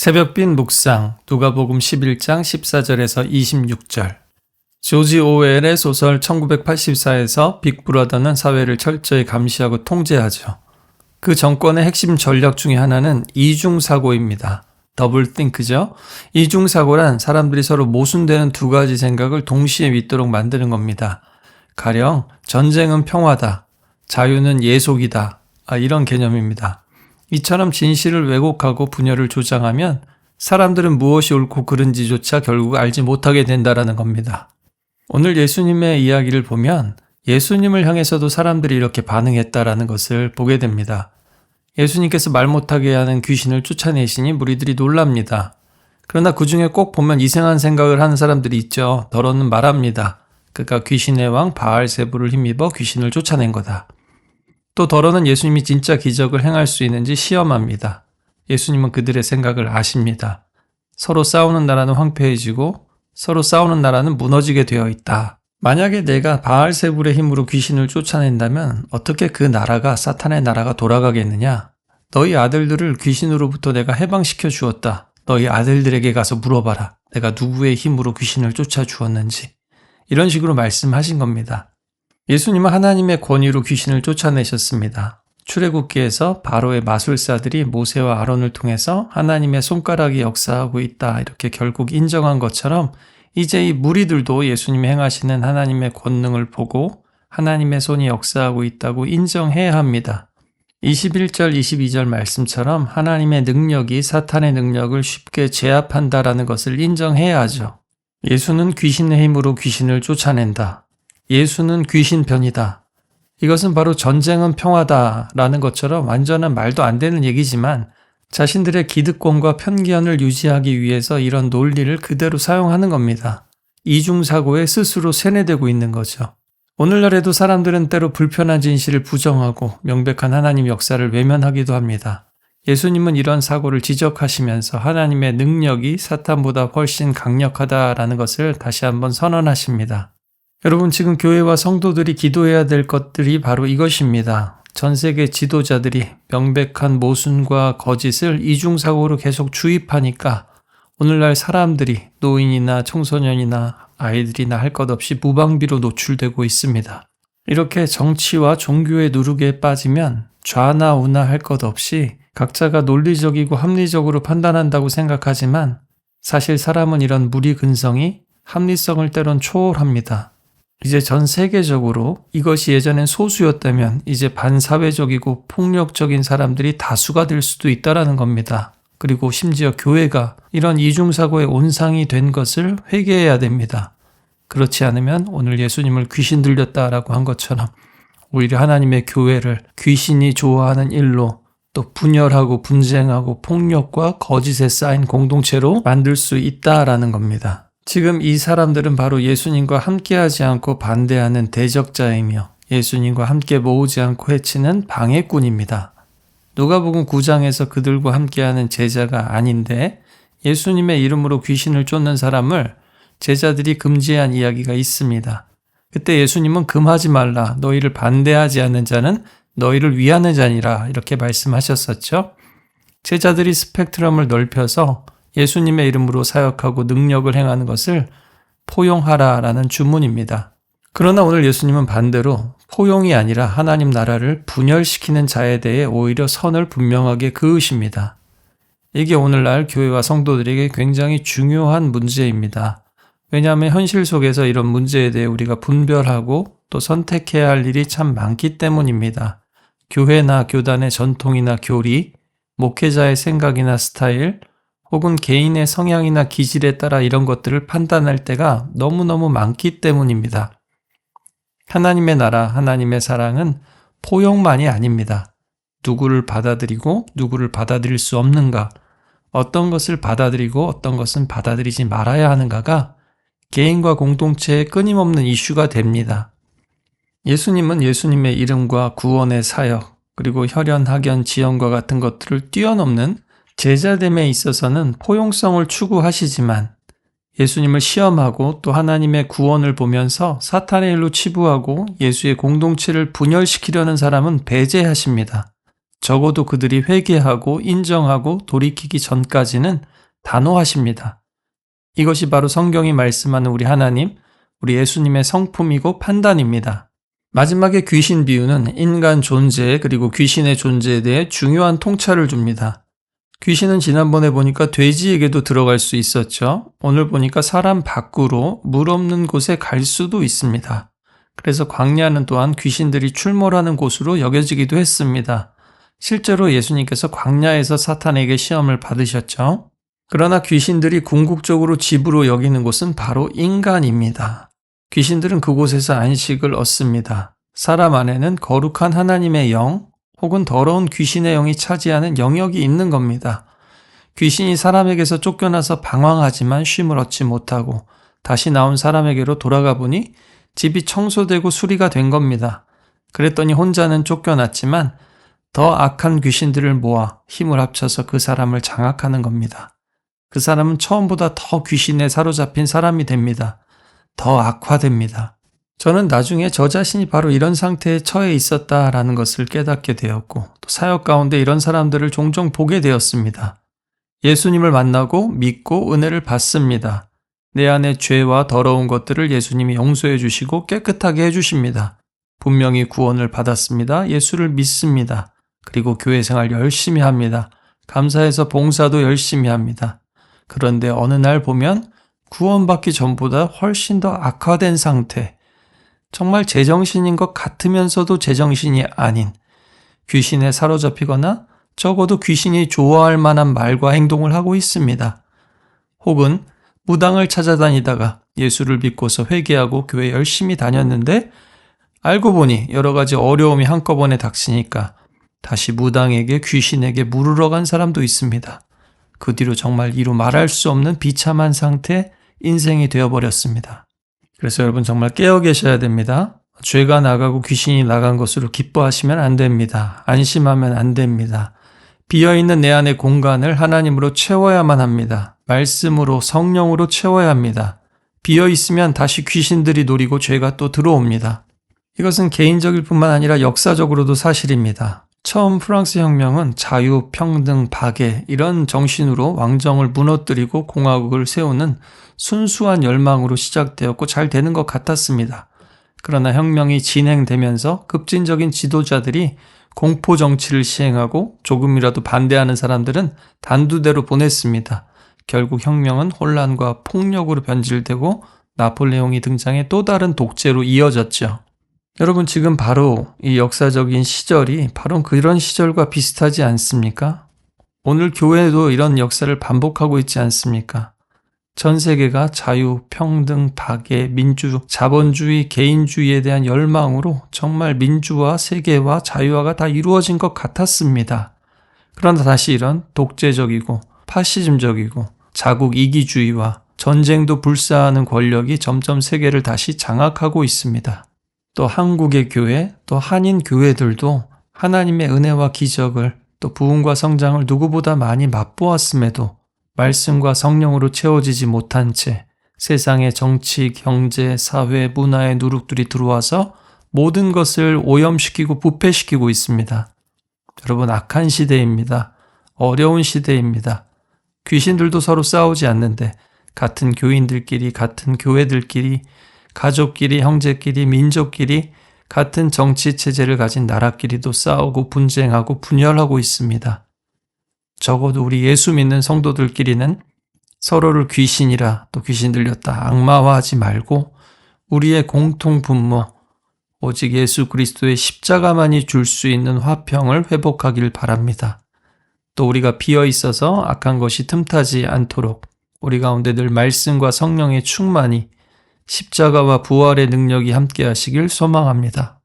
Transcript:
새벽빛 묵상 누가복음 11장 14절에서 26절. 조지 오웰의 소설 1984에서 빅브라더는 사회를 철저히 감시하고 통제하죠. 그 정권의 핵심 전략 중에 하나는 이중사고입니다. 더블띵크죠. 이중사고란 사람들이 서로 모순되는 두 가지 생각을 동시에 믿도록 만드는 겁니다. 가령 전쟁은 평화다, 자유는 예속이다, 이런 개념입니다. 이처럼 진실을 왜곡하고 분열을 조장하면 사람들은 무엇이 옳고 그른지조차 결국 알지 못하게 된다라는 겁니다. 오늘 예수님의 이야기를 보면 예수님을 향해서도 사람들이 이렇게 반응했다라는 것을 보게 됩니다. 예수님께서 말 못하게 하는 귀신을 쫓아내시니 무리들이 놀랍니다. 그러나 그 중에 꼭 보면 이상한 생각을 하는 사람들이 있죠. 더러는 말합니다. 그가 귀신의 왕 바알세불을 힘입어 귀신을 쫓아낸 거다. 또 더러는 예수님이 진짜 기적을 행할 수 있는지 시험합니다. 예수님은 그들의 생각을 아십니다. 서로 싸우는 나라는 황폐해지고 서로 싸우는 나라는 무너지게 되어 있다. 만약에 내가 바알세불의 힘으로 귀신을 쫓아낸다면 어떻게 그 나라가 사탄의 나라가 돌아가겠느냐? 너희 아들들을 귀신으로부터 내가 해방시켜 주었다. 너희 아들들에게 가서 물어봐라. 내가 누구의 힘으로 귀신을 쫓아 주었는지. 이런 식으로 말씀하신 겁니다. 예수님은 하나님의 권위로 귀신을 쫓아내셨습니다. 출애굽기에서 바로의 마술사들이 모세와 아론을 통해서 하나님의 손가락이 역사하고 있다 이렇게 결국 인정한 것처럼 이제 이 무리들도 예수님이 행하시는 하나님의 권능을 보고 하나님의 손이 역사하고 있다고 인정해야 합니다. 21절, 22절 말씀처럼 하나님의 능력이 사탄의 능력을 쉽게 제압한다라는 것을 인정해야 하죠. 예수는 귀신의 힘으로 귀신을 쫓아낸다. 예수는 귀신 편이다. 이것은 바로 전쟁은 평화다라는 것처럼 완전한 말도 안 되는 얘기지만 자신들의 기득권과 편견을 유지하기 위해서 이런 논리를 그대로 사용하는 겁니다. 이중사고에 스스로 세뇌되고 있는 거죠. 오늘날에도 사람들은 때로 불편한 진실을 부정하고 명백한 하나님 역사를 외면하기도 합니다. 예수님은 이런 사고를 지적하시면서 하나님의 능력이 사탄보다 훨씬 강력하다라는 것을 다시 한번 선언하십니다. 여러분, 지금 교회와 성도들이 기도해야 될 것들이 바로 이것입니다. 전 세계 지도자들이 명백한 모순과 거짓을 이중사고로 계속 주입하니까 오늘날 사람들이 노인이나 청소년이나 아이들이나 할 것 없이 무방비로 노출되고 있습니다. 이렇게 정치와 종교의 누룩에 빠지면 좌나 우나 할 것 없이 각자가 논리적이고 합리적으로 판단한다고 생각하지만 사실 사람은 이런 무리근성이 합리성을 때론 초월합니다. 이제 전 세계적으로 이것이 예전엔 소수였다면 이제 반사회적이고 폭력적인 사람들이 다수가 될 수도 있다라는 겁니다. 그리고 심지어 교회가 이런 이중사고의 온상이 된 것을 회개해야 됩니다. 그렇지 않으면 오늘 예수님을 귀신 들렸다라고 한 것처럼 오히려 하나님의 교회를 귀신이 좋아하는 일로 또 분열하고 분쟁하고 폭력과 거짓에 쌓인 공동체로 만들 수 있다라는 겁니다. 지금 이 사람들은 바로 예수님과 함께하지 않고 반대하는 대적자이며 예수님과 함께 모으지 않고 해치는 방해꾼입니다. 누가복음 9장에서 그들과 함께하는 제자가 아닌데 예수님의 이름으로 귀신을 쫓는 사람을 제자들이 금지한 이야기가 있습니다. 그때 예수님은 금하지 말라, 너희를 반대하지 않는 자는 너희를 위하는 자니라 이렇게 말씀하셨었죠. 제자들이 스펙트럼을 넓혀서 예수님의 이름으로 사역하고 능력을 행하는 것을 포용하라라는 주문입니다. 그러나 오늘 예수님은 반대로 포용이 아니라 하나님 나라를 분열시키는 자에 대해 오히려 선을 분명하게 그으십니다. 이게 오늘날 교회와 성도들에게 굉장히 중요한 문제입니다. 왜냐하면 현실 속에서 이런 문제에 대해 우리가 분별하고 또 선택해야 할 일이 참 많기 때문입니다. 교회나 교단의 전통이나 교리, 목회자의 생각이나 스타일, 혹은 개인의 성향이나 기질에 따라 이런 것들을 판단할 때가 너무너무 많기 때문입니다. 하나님의 나라, 하나님의 사랑은 포용만이 아닙니다. 누구를 받아들이고 누구를 받아들일 수 없는가, 어떤 것을 받아들이고 어떤 것은 받아들이지 말아야 하는가가 개인과 공동체의 끊임없는 이슈가 됩니다. 예수님은 예수님의 이름과 구원의 사역, 그리고 혈연, 학연, 지연과 같은 것들을 뛰어넘는 제자됨에 있어서는 포용성을 추구하시지만 예수님을 시험하고 또 하나님의 구원을 보면서 사탄의 일로 치부하고 예수의 공동체를 분열시키려는 사람은 배제하십니다. 적어도 그들이 회개하고 인정하고 돌이키기 전까지는 단호하십니다. 이것이 바로 성경이 말씀하는 우리 하나님, 우리 예수님의 성품이고 판단입니다. 마지막에 귀신 비유는 인간 존재 그리고 귀신의 존재에 대해 중요한 통찰을 줍니다. 귀신은 지난번에 보니까 돼지에게도 들어갈 수 있었죠. 오늘 보니까 사람 밖으로 물 없는 곳에 갈 수도 있습니다. 그래서 광야는 또한 귀신들이 출몰하는 곳으로 여겨지기도 했습니다. 실제로 예수님께서 광야에서 사탄에게 시험을 받으셨죠. 그러나 귀신들이 궁극적으로 집으로 여기는 곳은 바로 인간입니다. 귀신들은 그곳에서 안식을 얻습니다. 사람 안에는 거룩한 하나님의 영 혹은 더러운 귀신의 영이 차지하는 영역이 있는 겁니다. 귀신이 사람에게서 쫓겨나서 방황하지만 쉼을 얻지 못하고 다시 나온 사람에게로 돌아가 보니 집이 청소되고 수리가 된 겁니다. 그랬더니 혼자는 쫓겨났지만 더 악한 귀신들을 모아 힘을 합쳐서 그 사람을 장악하는 겁니다. 그 사람은 처음보다 더 귀신에 사로잡힌 사람이 됩니다. 더 악화됩니다. 저는 나중에 저 자신이 바로 이런 상태에 처해 있었다라는 것을 깨닫게 되었고 또 사역 가운데 이런 사람들을 종종 보게 되었습니다. 예수님을 만나고 믿고 은혜를 받습니다. 내 안의 죄와 더러운 것들을 예수님이 용서해 주시고 깨끗하게 해주십니다. 분명히 구원을 받았습니다. 예수를 믿습니다. 그리고 교회 생활 열심히 합니다. 감사해서 봉사도 열심히 합니다. 그런데 어느 날 보면 구원받기 전보다 훨씬 더 악화된 상태, 정말 제정신인 것 같으면서도 제정신이 아닌 귀신에 사로잡히거나 적어도 귀신이 좋아할 만한 말과 행동을 하고 있습니다. 혹은 무당을 찾아다니다가 예수를 믿고서 회개하고 교회 열심히 다녔는데 알고 보니 여러 가지 어려움이 한꺼번에 닥치니까 다시 무당에게 귀신에게 물으러 간 사람도 있습니다. 그 뒤로 정말 이루 말할 수 없는 비참한 상태 인생이 되어버렸습니다. 그래서 여러분 정말 깨어 계셔야 됩니다. 죄가 나가고 귀신이 나간 것으로 기뻐하시면 안 됩니다. 안심하면 안 됩니다. 비어있는 내 안의 공간을 하나님으로 채워야만 합니다. 말씀으로 성령으로 채워야 합니다. 비어있으면 다시 귀신들이 노리고 죄가 또 들어옵니다. 이것은 개인적일 뿐만 아니라 역사적으로도 사실입니다. 처음 프랑스 혁명은 자유, 평등, 박애 이런 정신으로 왕정을 무너뜨리고 공화국을 세우는 순수한 열망으로 시작되었고 잘 되는 것 같았습니다. 그러나 혁명이 진행되면서 급진적인 지도자들이 공포 정치를 시행하고 조금이라도 반대하는 사람들은 단두대로 보냈습니다. 결국 혁명은 혼란과 폭력으로 변질되고 나폴레옹이 등장해 또 다른 독재로 이어졌죠. 여러분 지금 바로 이 역사적인 시절이 바로 그런 시절과 비슷하지 않습니까? 오늘 교회도 이런 역사를 반복하고 있지 않습니까? 전 세계가 자유, 평등, 박애, 민주, 자본주의, 개인주의에 대한 열망으로 정말 민주화, 세계화, 자유화가 다 이루어진 것 같았습니다. 그러나 다시 이런 독재적이고 파시즘적이고 자국 이기주의와 전쟁도 불사하는 권력이 점점 세계를 다시 장악하고 있습니다. 또 한국의 교회, 또 한인 교회들도 하나님의 은혜와 기적을 또 부흥과 성장을 누구보다 많이 맛보았음에도 말씀과 성령으로 채워지지 못한 채 세상의 정치, 경제, 사회, 문화의 누룩들이 들어와서 모든 것을 오염시키고 부패시키고 있습니다. 여러분 악한 시대입니다. 어려운 시대입니다. 귀신들도 서로 싸우지 않는데 같은 교인들끼리, 같은 교회들끼리, 가족끼리, 형제끼리, 민족끼리, 같은 정치 체제를 가진 나라끼리도 싸우고 분쟁하고 분열하고 있습니다. 적어도 우리 예수 믿는 성도들끼리는 서로를 귀신이라 또 귀신 들렸다 악마화하지 말고 우리의 공통 분모, 오직 예수 그리스도의 십자가만이 줄 수 있는 화평을 회복하길 바랍니다. 또 우리가 비어 있어서 악한 것이 틈타지 않도록 우리 가운데 늘 말씀과 성령의 충만이 십자가와 부활의 능력이 함께 하시길 소망합니다.